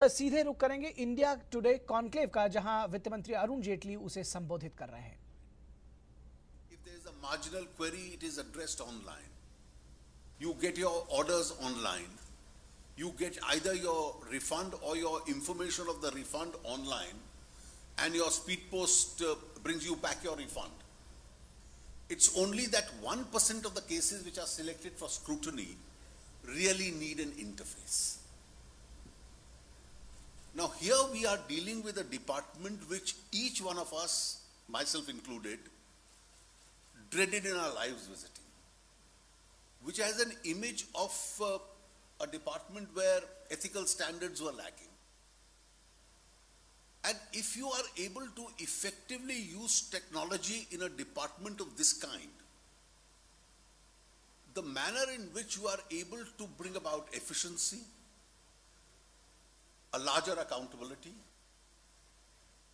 सीधे रुक करेंगे इंडिया टुडे कॉन्क्लेव का, जहां वित्त मंत्री अरुण जेटली उसे संबोधित कर रहे हैं। If there is a marginal query, it is addressed online. You get your orders online. You get either your refund or your information of the refund online, and your speed post brings you back your refund. It's only that 1% of the cases which are selected for scrutiny really need an interface. Now here we are dealing with a department which each one of us, myself included, dreaded in our lives visiting, which has an image of a department where ethical standards were lacking. And if you are able to effectively use technology in a department of this kind, the manner in which you are able to bring about efficiency, a larger accountability,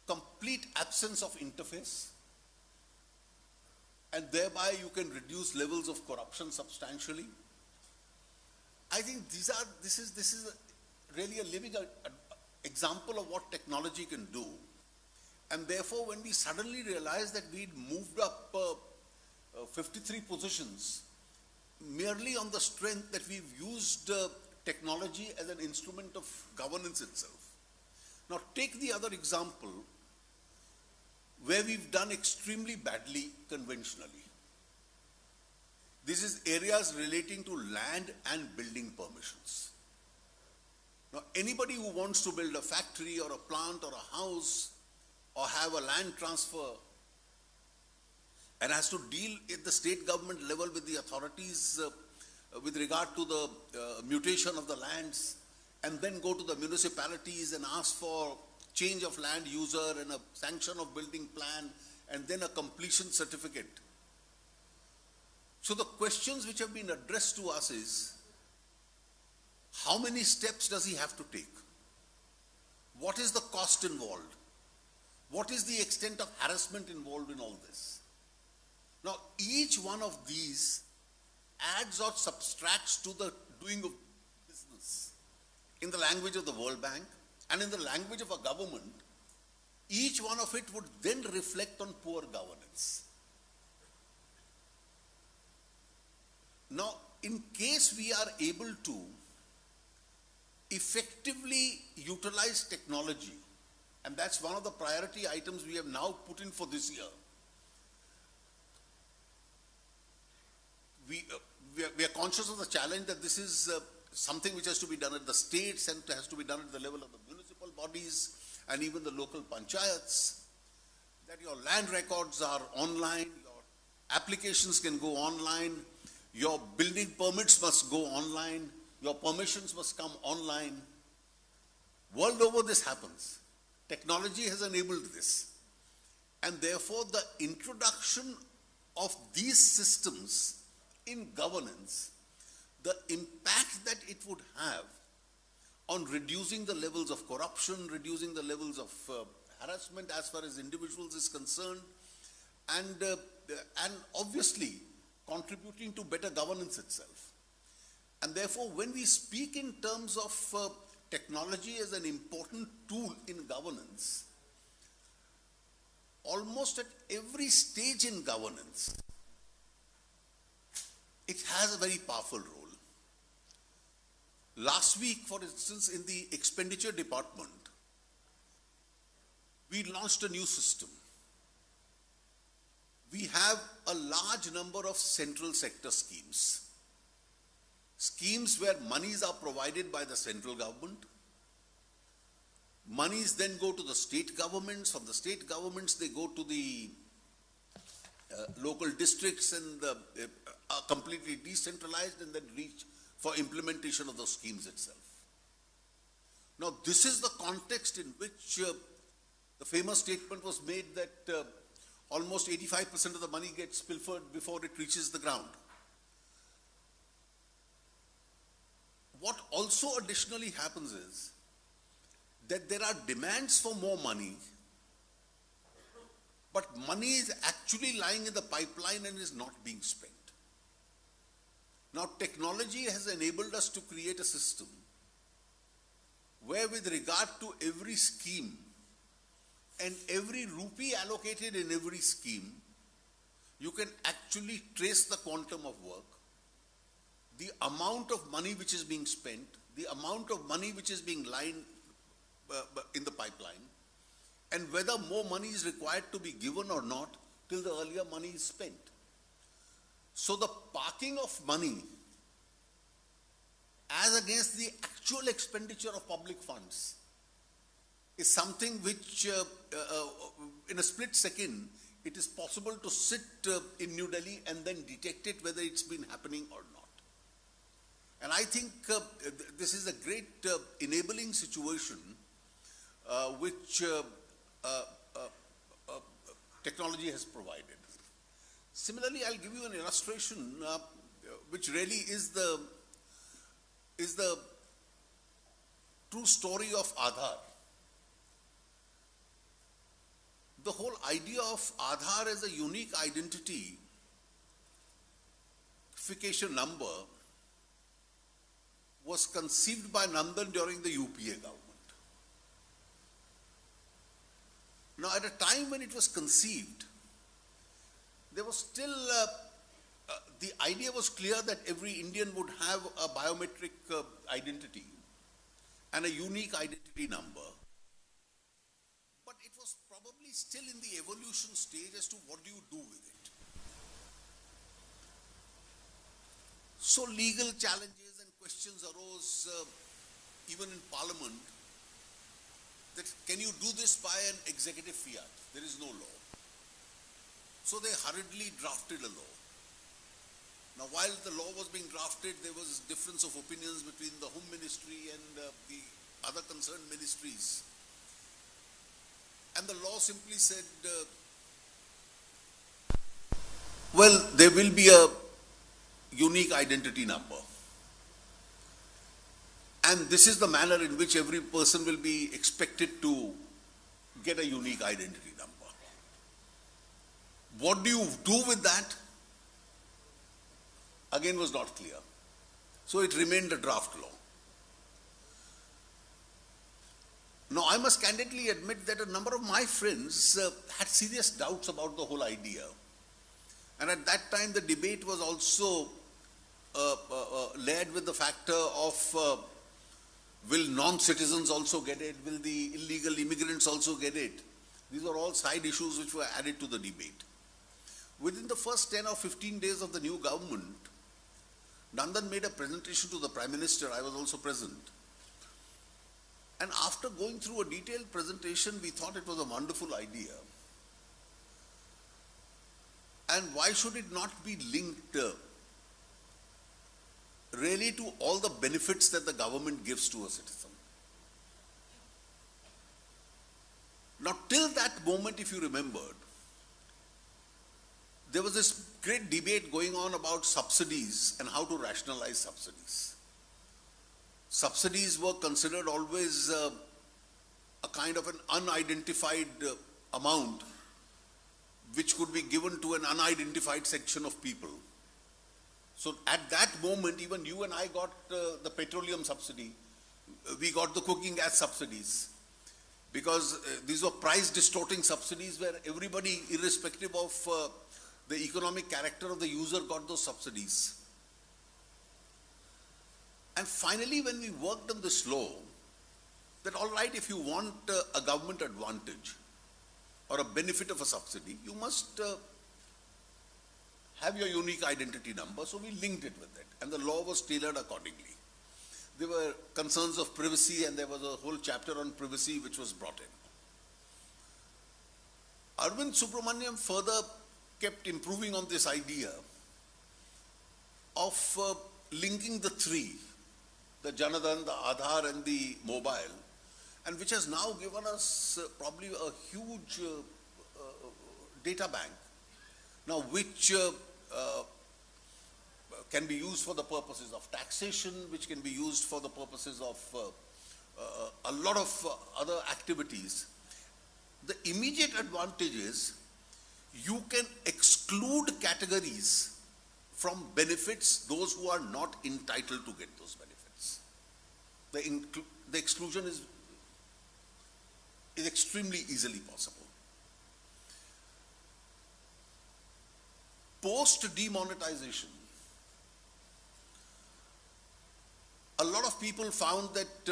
complete absence of interface, and thereby you can reduce levels of corruption substantially. I think this is really a living example of what technology can do. And therefore, when we suddenly realized that we'd moved up 53 positions merely on the strength that we've used technology as an instrument of governance itself. Now take the other example where we've done extremely badly conventionally. This is areas relating to land and building permissions. Now anybody who wants to build a factory or a plant or a house or have a land transfer and has to deal at the state government level with the authorities with regard to the mutation of the lands, and then go to the municipalities and ask for change of land user and a sanction of building plan and then a completion certificate. So the questions which have been addressed to us is, how many steps does he have to take? What is the cost involved? What is the extent of harassment involved in all this? Now each one of these adds or subtracts to the doing of business. In the language of the World Bank and in the language of a government, each one of it would then reflect on poor governance. Now, in case we are able to effectively utilize technology, and that's one of the priority items we have now put in for this year, we are conscious of the challenge that this is something which has to be done at the states and has to be done at the level of the municipal bodies and even the local panchayats, that your land records are online, your applications can go online, your building permits must go online, your permissions must come online. World over this happens. Technology has enabled this. And therefore the introduction of these systems in governance, the impact that it would have on reducing the levels of corruption, reducing the levels of harassment as far as individuals is concerned, and obviously contributing to better governance itself. And therefore, when we speak in terms of technology as an important tool in governance, almost at every stage in governance, it has a very powerful role. Last week, for instance, in the expenditure department, we launched a new system. We have a large number of central sector schemes. Schemes where monies are provided by the central government. Monies then go to the state governments. From the state governments, they go to the local districts and are completely decentralized and then reach for implementation of those schemes itself. Now this is the context in which the famous statement was made that almost 85% of the money gets pilfered before it reaches the ground. What also additionally happens is that there are demands for more money, but money is actually lying in the pipeline and is not being spent. Now, technology has enabled us to create a system where with regard to every scheme and every rupee allocated in every scheme, you can actually trace the quantum of work, the amount of money which is being spent, the amount of money which is being lined in the pipeline, and whether more money is required to be given or not till the earlier money is spent. So the parking of money as against the actual expenditure of public funds is something which in a split second it is possible to sit in New Delhi and then detect it whether it's been happening or not. And I think this is a great enabling situation which technology has provided. Similarly, I'll give you an illustration which really is the true story of Aadhaar. The whole idea of Aadhaar as a unique identification number was conceived by Nandan during the UPA government. Now, at a time when it was conceived, there was still, the idea was clear that every Indian would have a biometric identity and a unique identity number. But it was probably still in the evolution stage as to what do you do with it. So legal challenges and questions arose even in Parliament that can you do this by an executive fiat? There is no law. So they hurriedly drafted a law. Now, while the law was being drafted, there was difference of opinions between the Home Ministry and the other concerned ministries. And the law simply said, well, there will be a unique identity number. And this is the manner in which every person will be expected to get a unique identity number. What do you do with that? Again, was not clear. So it remained a draft law. Now, I must candidly admit that a number of my friends had serious doubts about the whole idea. And at that time, the debate was also led with the factor of will non-citizens also get it? Will the illegal immigrants also get it? These are all side issues which were added to the debate. Within the first 10 or 15 days of the new government, Nandan made a presentation to the Prime Minister. I was also present. And after going through a detailed presentation, we thought it was a wonderful idea. And why should it not be linked really to all the benefits that the government gives to a citizen? Now, till that moment, if you remembered, there was this great debate going on about subsidies and how to rationalize subsidies. Subsidies were considered always a kind of an unidentified amount which could be given to an unidentified section of people. So at that moment, even you and I got the petroleum subsidy. We got the cooking gas subsidies. Because these were price distorting subsidies where everybody, irrespective of the economic character of the user, got those subsidies. And finally, when we worked on this law, that all right, if you want a government advantage or a benefit of a subsidy, you must have your unique identity number. So we linked it with it, and the law was tailored accordingly. There were concerns of privacy, and there was a whole chapter on privacy which was brought in. Arvind Subramaniam further kept improving on this idea of linking the three, the Janadhan, the Aadhaar and the mobile, and which has now given us probably a huge data bank, now which can be used for the purposes of taxation, which can be used for the purposes of a lot of other activities. The immediate advantage is you can exclude categories from benefits, those who are not entitled to get those benefits. the exclusion is extremely easily possible. Post demonetization, a lot of people found that,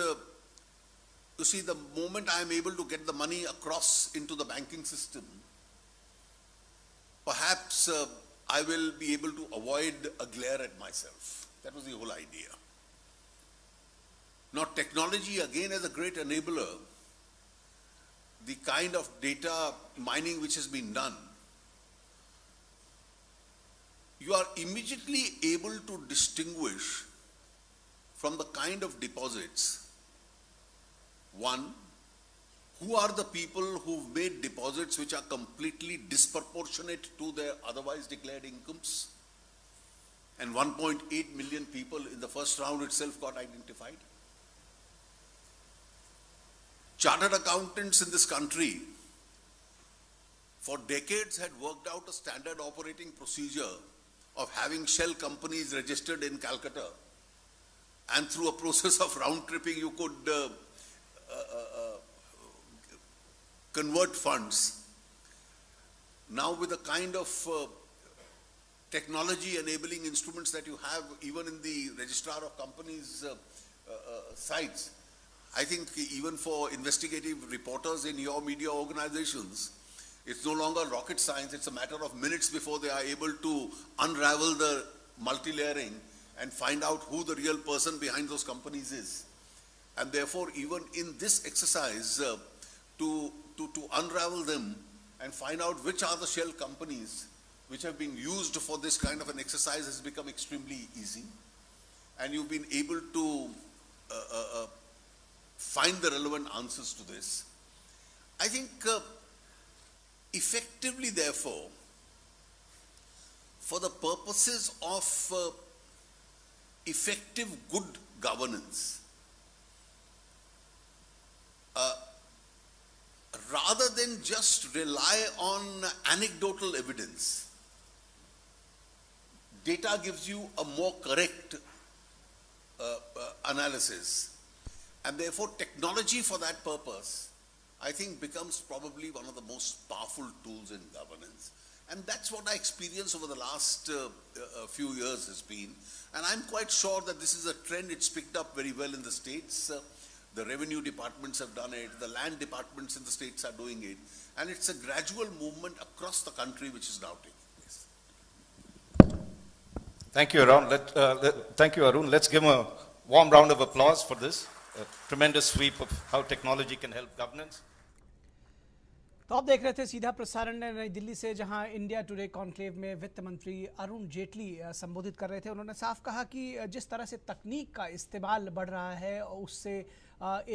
you see, the moment I am able to get the money across into the banking system, perhaps I will be able to avoid a glare at myself. That was the whole idea. Now, technology again as a great enabler, the kind of data mining which has been done, you are immediately able to distinguish from the kind of deposits, one, who are the people who've made deposits which are completely disproportionate to their otherwise declared incomes, and 1.8 million people in the first round itself got identified. Chartered accountants in this country for decades had worked out a standard operating procedure of having shell companies registered in Calcutta, and through a process of round tripping you could convert funds. Now with the kind of technology enabling instruments that you have even in the registrar of companies sites, I think even for investigative reporters in your media organizations, it's no longer rocket science, it's a matter of minutes before they are able to unravel the multi-layering and find out who the real person behind those companies is. And therefore, even in this exercise, to unravel them and find out which are the shell companies which have been used for this kind of an exercise has become extremely easy. And you've been able to find the relevant answers to this. I think effectively, therefore, for the purposes of effective good governance, rather than just rely on anecdotal evidence, data gives you a more correct analysis. And therefore, technology for that purpose, I think, becomes probably one of the most powerful tools in governance. And that's what I experienced over the last few years has been. And I'm quite sure that this is a trend. It's picked up very well in the states. The revenue departments have done it. The land departments in the states are doing it. And it's a gradual movement across the country which is now taking place. Thank you, Arun. Thank you, Arun. Let's give him a warm round of applause for this tremendous sweep of how technology can help governance. तो आप देख रहे थे सीधा प्रसारण नई दिल्ली से, जहां इंडिया टुडे कॉन्क्लेव में वित्त मंत्री अरुण जेटली संबोधित कर रहे थे। उन्होंने साफ कहा कि जिस तरह से तकनीक का इस्तेमाल बढ़ रहा है उससे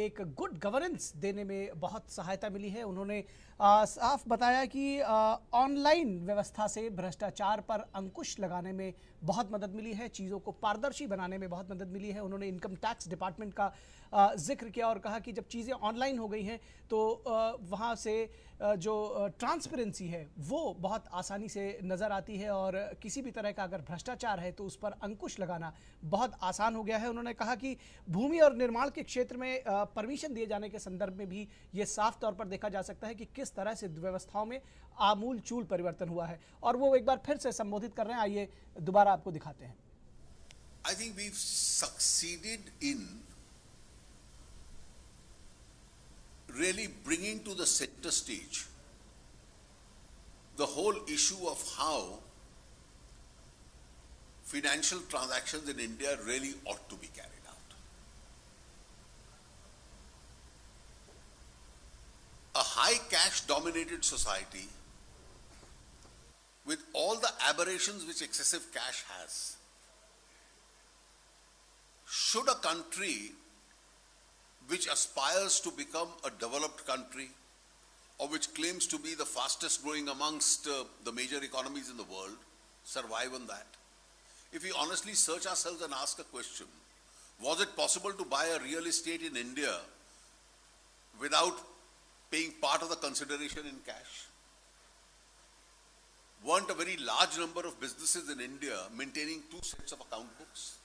एक गुड गवर्नेंस देने में बहुत सहायता मिली है। उन्होंने साफ बताया कि ऑनलाइन व्यवस्था से भ्रष्टाचार पर अंकुश लगाने में बहुत मदद मिली है, चीज़ों को पारदर्शी बनाने में बहुत मदद मिली है। उन्होंने इनकम टैक्स डिपार्टमेंट का जिक्र किया और कहा कि जब चीज़ें ऑनलाइन हो गई हैं तो वहाँ से जो ट्रांसपेरेंसी है वो बहुत आसानी से नज़र आती है और किसी भी तरह का अगर भ्रष्टाचार है तो उस पर अंकुश लगाना बहुत आसान हो गया है। उन्होंने कहा कि भूमि और निर्माण के क्षेत्र में परमिशन दिए जाने के संदर्भ में भी ये साफ तौर पर देखा जा सकता है कि किस तरह से व्यवस्थाओं में आमूल चूल परिवर्तन हुआ है। और वो एक बार फिर से संबोधित कर रहे हैं, आइए दोबारा आपको दिखाते हैं। I think we've succeeded in really bringing to the center stage the whole issue of how financial transactions in India really ought to be carried out. A high cash dominated society with all the aberrations which excessive cash has, should a country which aspires to become a developed country or which claims to be the fastest growing amongst the major economies in the world survive on that? If we honestly search ourselves and ask a question, was it possible to buy a real estate in India without paying part of the consideration in cash? Weren't a very large number of businesses in India maintaining 2 sets of account books?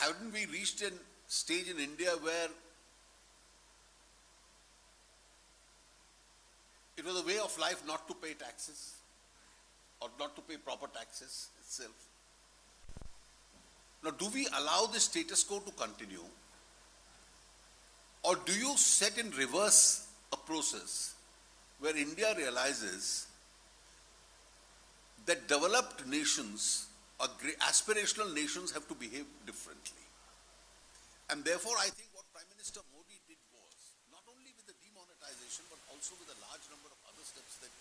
haven't we reached a stage in India where it was a way of life not to pay taxes or not to pay proper taxes itself? Now, do we allow the status quo to continue, or do you set in reverse a process where India realizes that developed nations or aspirational nations have to behave differently? And therefore, I think what Prime Minister Modi did was, not only with the demonetization, but also with a large number of other steps that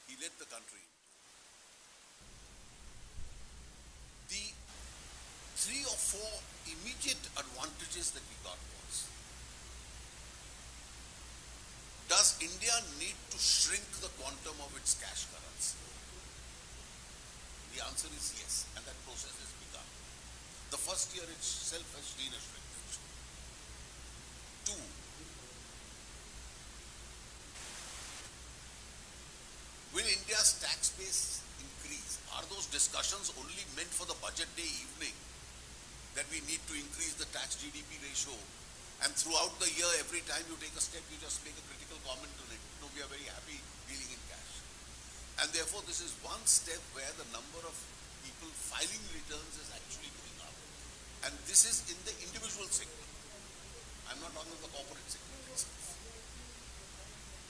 he led the country into. The 3 or 4 immediate advantages that we got was, does India need to shrink the quantum of its cash currency? The answer is yes, and that process has begun. The first year itself has seen a shrinkage. 2, will India's tax base increase? Are those discussions only meant for the budget day evening, that we need to increase the tax GDP ratio, and throughout the year, every time you take a step, you just make a critical comment on it? No, we are very happy dealing in cash. And therefore, this is one step where the number of people filing returns is actually going up. And this is in the individual segment. I'm not talking about the corporate segment itself.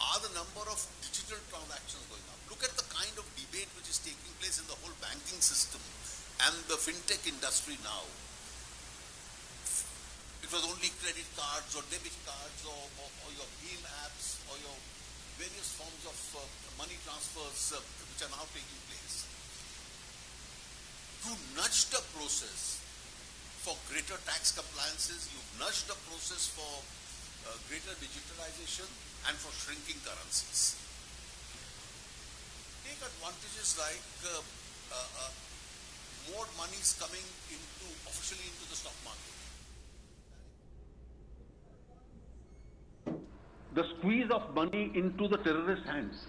Are the number of digital transactions going up? Look at the kind of debate which is taking place in the whole banking system and the fintech industry now. It was only credit cards or debit cards or your BHIM apps or your various forms of money transfers which are now taking place. You nudged the process for greater tax compliances, you've nudged the process for greater digitalization and for shrinking currencies. Take advantages like more money is coming officially into the stock market. The squeeze of money into the terrorist hands.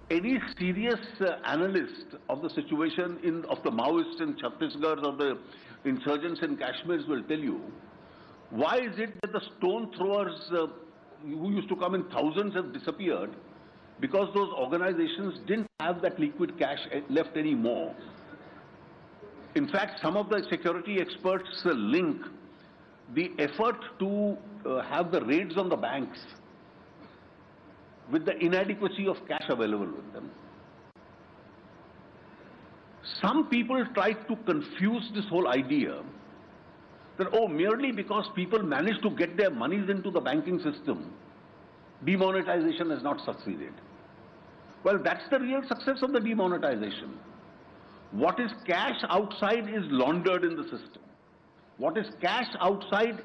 Any serious analyst of the situation of the Maoists in Chhattisgarh or the insurgents in Kashmir will tell you, why is it that the stone throwers who used to come in thousands have disappeared? Because those organizations didn't have that liquid cash left anymore. In fact, some of the security experts link the effort to have the raids on the banks with the inadequacy of cash available with them. Some people tried to confuse this whole idea that, oh, merely because people managed to get their monies into the banking system, demonetization has not succeeded. Well, that's the real success of the demonetization. What is cash outside is laundered in the system. What is cash outside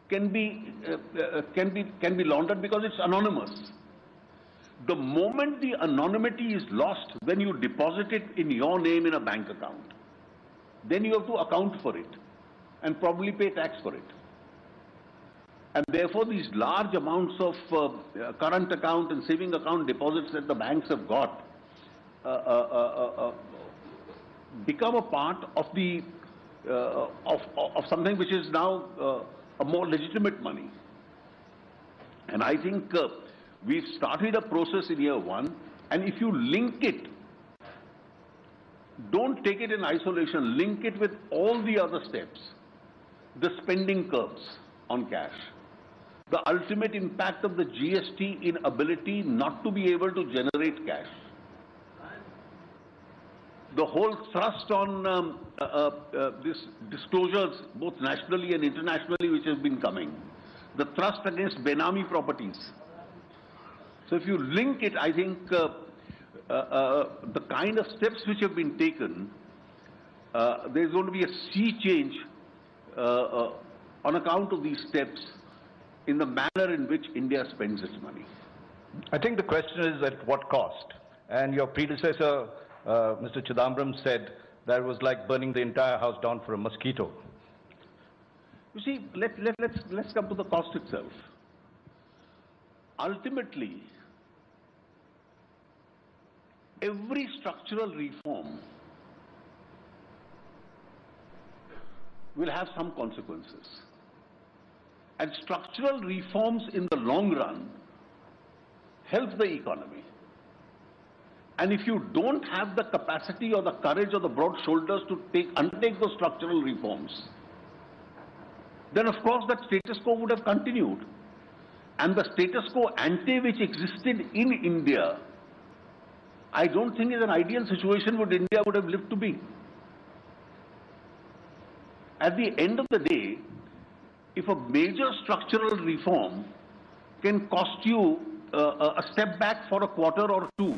can be laundered because it's anonymous. The moment the anonymity is lost, when you deposit it in your name in a bank account, then you have to account for it and probably pay tax for it. And therefore, these large amounts of current account and saving account deposits that the banks have got become a part of the of something which is now a more legitimate money. And I think we started a process in year 1, and if you link it, don't take it in isolation, link it with all the other steps, the spending curbs on cash, the ultimate impact of the GST in ability not to be able to generate cash, the whole thrust on this disclosures, both nationally and internationally, which has been coming, the thrust against Benami properties. So if you link it, I think the kind of steps which have been taken, there's going to be a sea change on account of these steps in the manner in which India spends its money. I think the question is at what cost? And your predecessor, Mr. Chidambaram, said that it was like burning the entire house down for a mosquito. You see, let's come to the cost itself. Ultimately, every structural reform will have some consequences. And structural reforms in the long run help the economy. And if you don't have the capacity or the courage or the broad shoulders to undertake those structural reforms, then of course that status quo would have continued. And the status quo ante which existed in India, I don't think is an ideal situation what India would have lived to be. At the end of the day, if a major structural reform can cost you a step back for a quarter or two,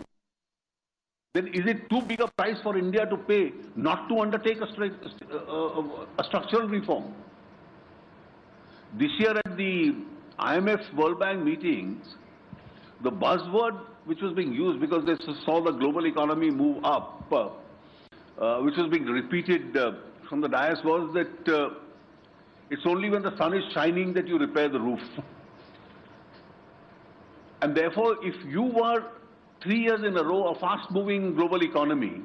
then is it too big a price for India to pay not to undertake a structural reform? This year at the IMF World Bank meetings, the buzzword which was being used because they saw the global economy move up, which was being repeated from the dais was that it's only when the sun is shining that you repair the roof. And therefore, if you were 3 years in a row a fast-moving global economy,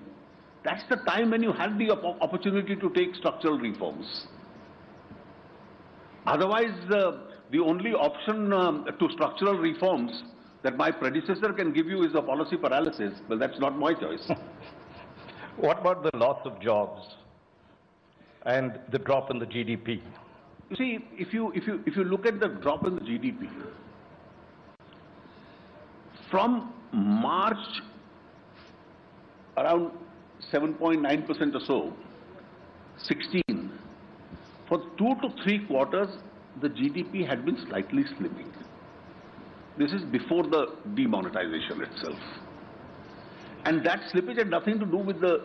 that's the time when you had the opportunity to take structural reforms. Otherwise, the only option to structural reforms that my predecessor can give you is a policy paralysis. Well, that's not my choice. What about the loss of jobs and the drop in the GDP? You see, if you look at the drop in the GDP, from March around 7.9% or so, 16, for 2 to 3 quarters, the GDP had been slightly slipping. This is before the demonetization itself. And that slippage had nothing to do with the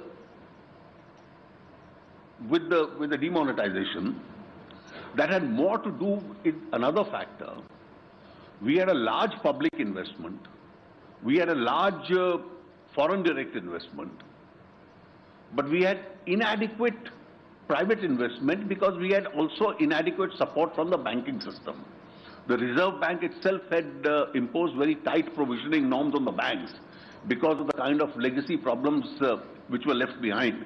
demonetization. That had more to do with another factor. We had a large public investment. We had a large foreign direct investment. But we had inadequate private investment because we had also inadequate support from the banking system. The Reserve Bank itself had imposed very tight provisioning norms on the banks because of the kind of legacy problems which were left behind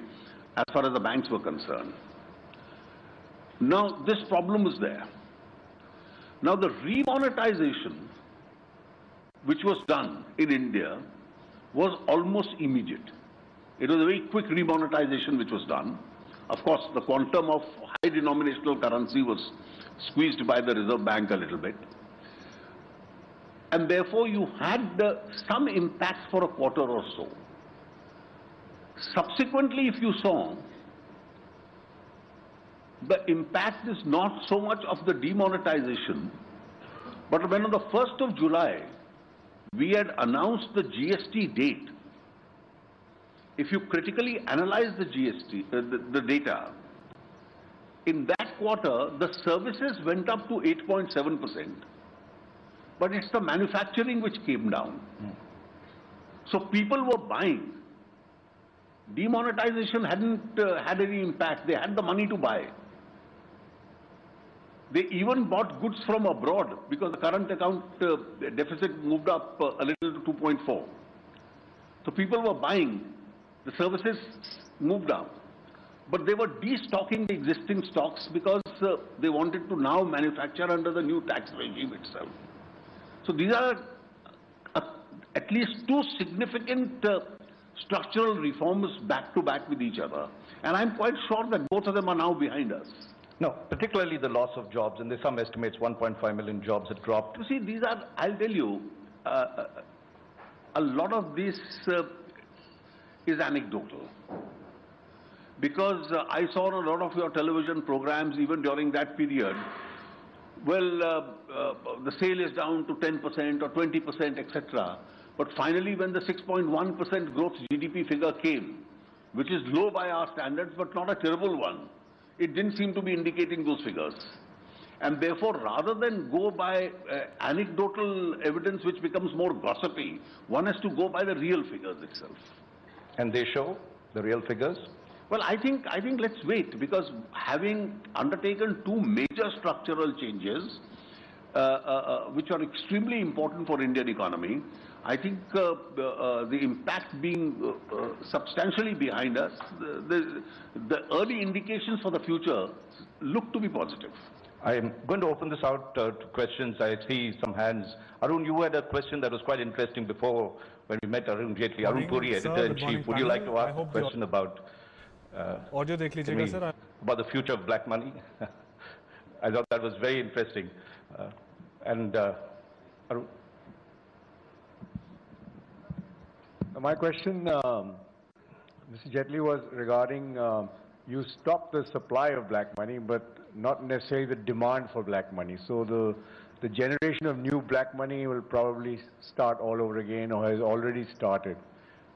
as far as the banks were concerned. Now, this problem is there. Now, the remonetization which was done in India was almost immediate. It was a very quick remonetization which was done. Of course, the quantum of high denominational currency was squeezed by the Reserve Bank a little bit. And therefore, you had some impact for a quarter or so. Subsequently, if you saw, the impact is not so much of the demonetization, but when on the 1st of July, we had announced the GST date. If you critically analyze the GST, the data, in that quarter, the services went up to 8.7%, but it's the manufacturing which came down. So people were buying. Demonetization hadn't had any impact. They had the money to buy. They even bought goods from abroad because the current account deficit moved up a little to 2.4. So people were buying. The services moved up. But they were destocking the existing stocks because they wanted to now manufacture under the new tax regime itself. So these are at least 2 significant structural reforms back to back with each other. And I'm quite sure that both of them are now behind us. No, particularly the loss of jobs, and there's some estimates 1.5 million jobs had dropped. You see, these are, I'll tell you, a lot of this is anecdotal. Because I saw a lot of your television programs even during that period. Well, the sale is down to 10% or 20%, etc. But finally, when the 6.1% growth GDP figure came, which is low by our standards, but not a terrible one, it didn't seem to be indicating those figures. And therefore, rather than go by anecdotal evidence which becomes more gossipy, one has to go by the real figures itself. And they show the real figures? Well, I think let's wait, because having undertaken 2 major structural changes, which are extremely important for Indian economy, I think the impact being substantially behind us, the early indications for the future look to be positive. I am going to open this out to questions. I see some hands. Arun, you had a question that was quite interesting before when we met Arun Jaitley. Arun Puri, editor-in-chief. Would you like to ask a question about audio देख लीजिएगा sir. About the future of black money? I thought that was very interesting. Arun. My question, Mr. Jaitley, was regarding you stopped the supply of black money, but not necessarily the demand for black money. So the generation of new black money will probably start all over again or has already started.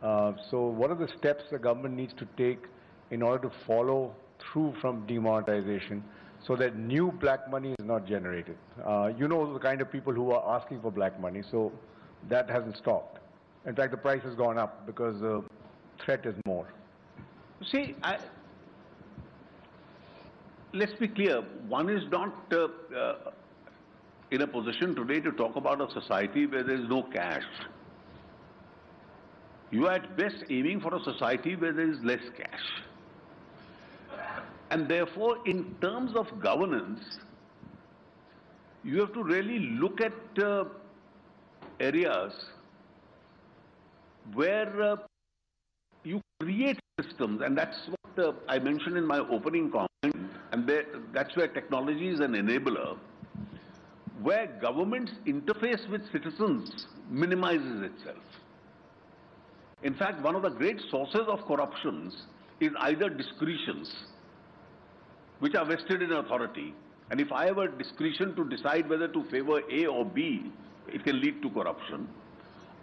So what are the steps the government needs to take in order to follow through from demonetization so that new black money is not generated? You know the kind of people who are asking for black money, so that hasn't stopped. In fact, the price has gone up because the threat is more. See, let's be clear. One is not in a position today to talk about a society where there is no cash. You are at best aiming for a society where there is less cash. And therefore, in terms of governance, you have to really look at areas where you create systems, and that's what I mentioned in my opening comment, and that's where technology is an enabler, where government's interface with citizens minimizes itself. In fact, one of the great sources of corruptions is either discretions, which are vested in authority, and if I have a discretion to decide whether to favor A or B, it can lead to corruption.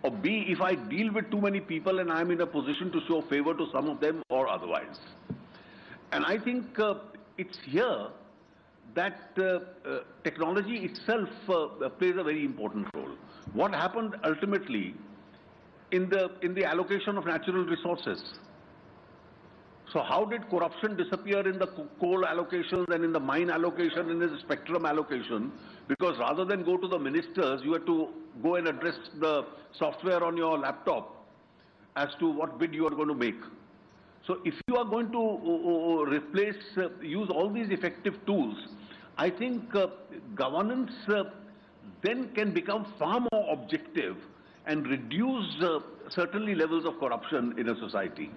Or B, if I deal with too many people and I'm in a position to show favor to some of them or otherwise. And I think it's here that technology itself plays a very important role. What happened ultimately in the allocation of natural resources? So how did corruption disappear in the coal allocations and in the mine allocation and in the spectrum allocation? Because rather than go to the ministers, you had to go and address the software on your laptop as to what bid you are going to make. So if you are going to use all these effective tools, I think governance then can become far more objective and reduce certainly levels of corruption in a society.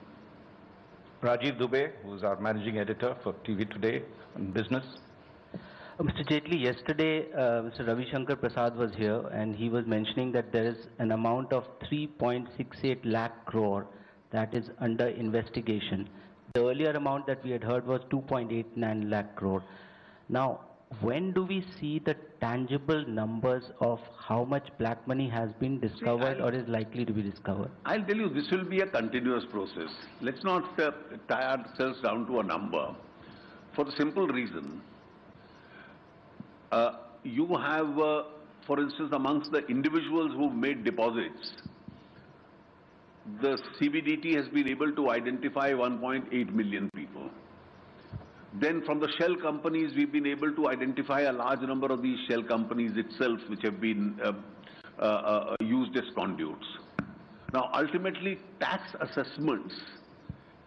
Rajiv Dubey, who is our managing editor for TV Today on business. Mr. Jaitley, yesterday Mr. Ravi Shankar Prasad was here and he was mentioning that there is an amount of 3.68 lakh crore that is under investigation. The earlier amount that we had heard was 2.89 lakh crore. Now, when do we see the tangible numbers of how much black money has been discovered or is likely to be discovered? I'll tell you, this will be a continuous process. Let's not tie ourselves down to a number for the simple reason. You have, for instance, amongst the individuals who've made deposits, the CBDT has been able to identify 1.8 million people. Then from the shell companies, we've been able to identify a large number of these shell companies itself, which have been used as conduits. Now, ultimately, tax assessments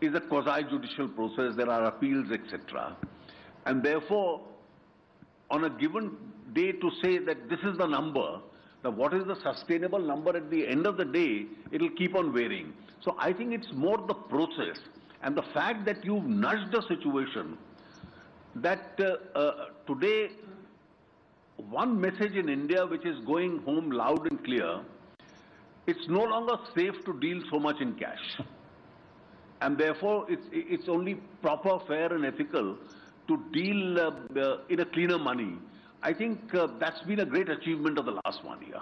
is a quasi-judicial process. There are appeals, etc. And therefore, on a given day to say that this is the number, now what is the sustainable number at the end of the day, it will keep on varying. So I think it's more the process and the fact that you've nudged the situation that today one message in India which is going home loud and clear, it's no longer safe to deal so much in cash. And therefore it's only proper, fair and ethical to deal in a cleaner money. I think that's been a great achievement of the last 1 year.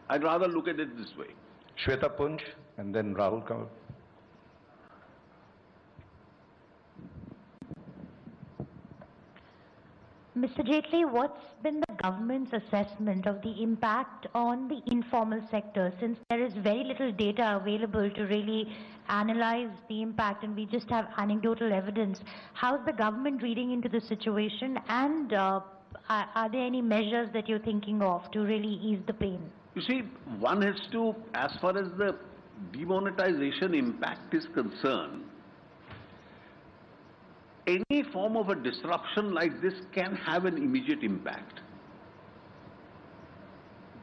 I'd rather look at it this way. Shweta Punj and then Rahul Kaur. Mr. Jaitley, what's been the government's assessment of the impact on the informal sector, since there is very little data available to really analyze the impact and we just have anecdotal evidence? How's the government reading into the situation, and are there any measures that you're thinking of to really ease the pain? You see, one has to, as far as the demonetization impact is concerned, any form of a disruption like this can have an immediate impact.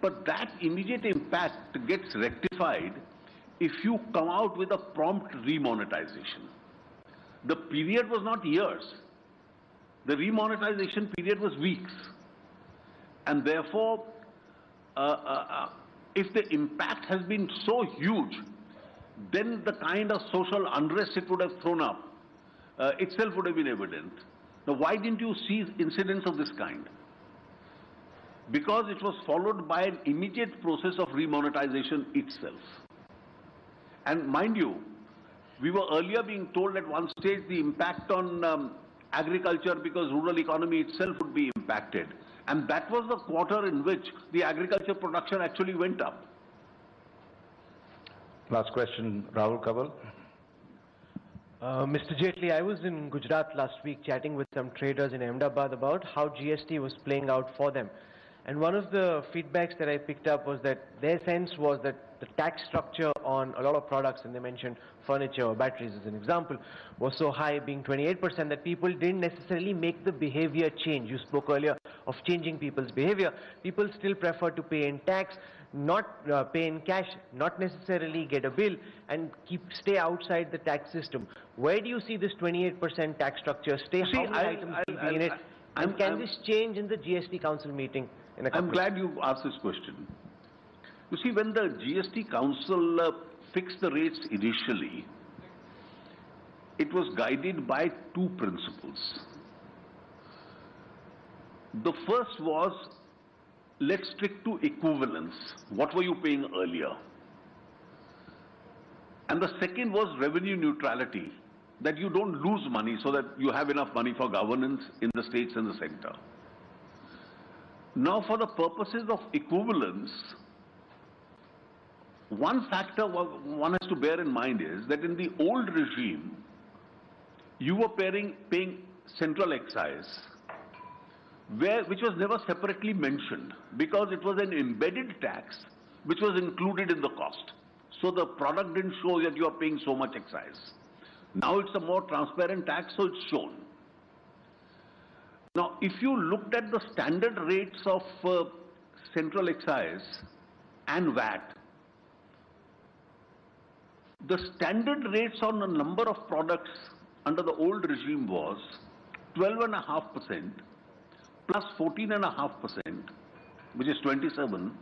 But that immediate impact gets rectified if you come out with a prompt remonetization. The period was not years. The remonetization period was weeks. And therefore, if the impact has been so huge, then the kind of social unrest it would have thrown up itself would have been evident. Now, why didn't you see incidents of this kind? Because it was followed by an immediate process of remonetization itself. And mind you, we were earlier being told at one stage the impact on agriculture because rural economy itself would be impacted. And that was the quarter in which the agriculture production actually went up. Last question, Rahul Kaval. Mr. Jaitley, I was in Gujarat last week chatting with some traders in Ahmedabad about how GST was playing out for them. And one of the feedbacks that I picked up was that their sense was that the tax structure on a lot of products, and they mentioned furniture or batteries as an example, was so high, being 28%, that people didn't necessarily make the behavior change. You spoke earlier of changing people's behavior. People still prefer to pay in tax, not pay in cash, not necessarily get a bill, and stay outside the tax system. Where do you see this 28% tax structure stay? How many items will be in it? And can this change in the GST Council meeting? I'm glad you asked this question. You see, when the GST Council fixed the rates initially, it was guided by two principles. The first was, let's stick to equivalence. What were you paying earlier? And the second was revenue neutrality, that you don't lose money so that you have enough money for governance in the states and the center. Now, for the purposes of equivalence, one factor one has to bear in mind is that in the old regime, you were paying central excise, which was never separately mentioned because it was an embedded tax which was included in the cost. So the product didn't show that you are paying so much excise. Now it's a more transparent tax, so it's shown. Now, if you looked at the standard rates of central excise and VAT, the standard rates on a number of products under the old regime was 12.5% plus 14.5%, which is 27,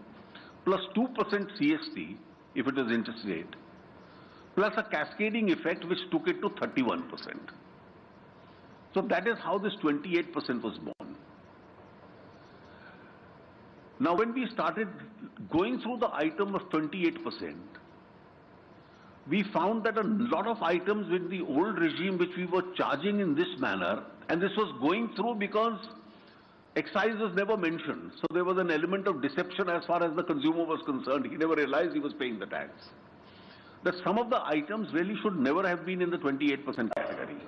plus 2% CST, if it is interstate, plus a cascading effect which took it to 31%. So that is how this 28% was born. Now, when we started going through the item of 28%, we found that a lot of items with the old regime which we were charging in this manner, and this was going through because excise was never mentioned. So there was an element of deception as far as the consumer was concerned. He never realized he was paying the tax. That some of the items really should never have been in the 28% category.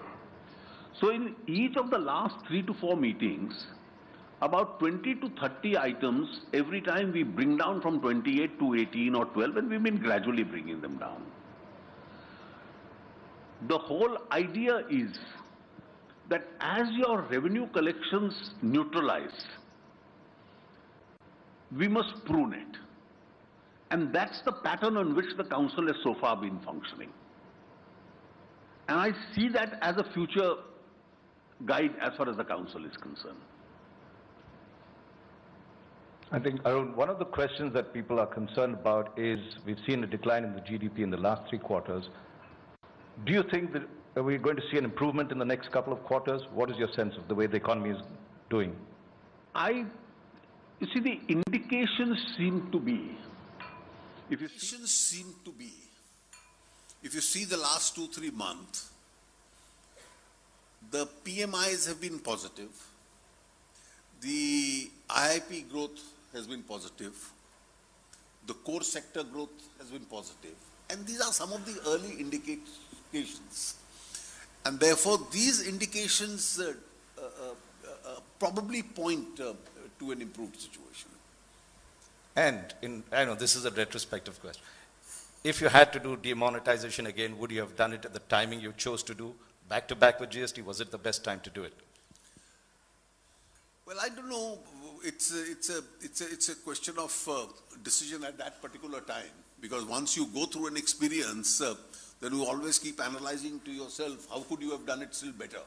So in each of the last 3 to 4 meetings, about 20 to 30 items every time we bring down from 28 to 18 or 12, and we've been gradually bringing them down. The whole idea is that as your revenue collections neutralize, we must prune it. And that's the pattern on which the council has so far been functioning. And I see that as a future guide as far as the council is concerned. I think, Arun, one of the questions that people are concerned about is we've seen a decline in the GDP in the last 3 quarters. Do you think that we're going to see an improvement in the next couple of quarters? What is your sense of the way the economy is doing? You see, the indications seem to be, if you see the last 2-3 months, the PMIs have been positive, the IIP growth has been positive, the core sector growth has been positive, and these are some of the early indications. And therefore, these indications probably point to an improved situation. And I know this is a retrospective question. If you had to do demonetization again, would you have done it at the timing you chose to do, back to back with GST? Was it the best time to do it? Well, I don't know. It's a question of decision at that particular time. Because once you go through an experience, then you always keep analyzing to yourself, how could you have done it still better?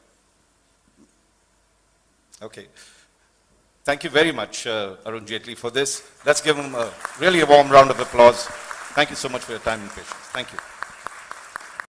Okay. Thank you very much, Arun Jaitley, for this. Let's give him really a warm round of applause. Thank you so much for your time and patience. Thank you.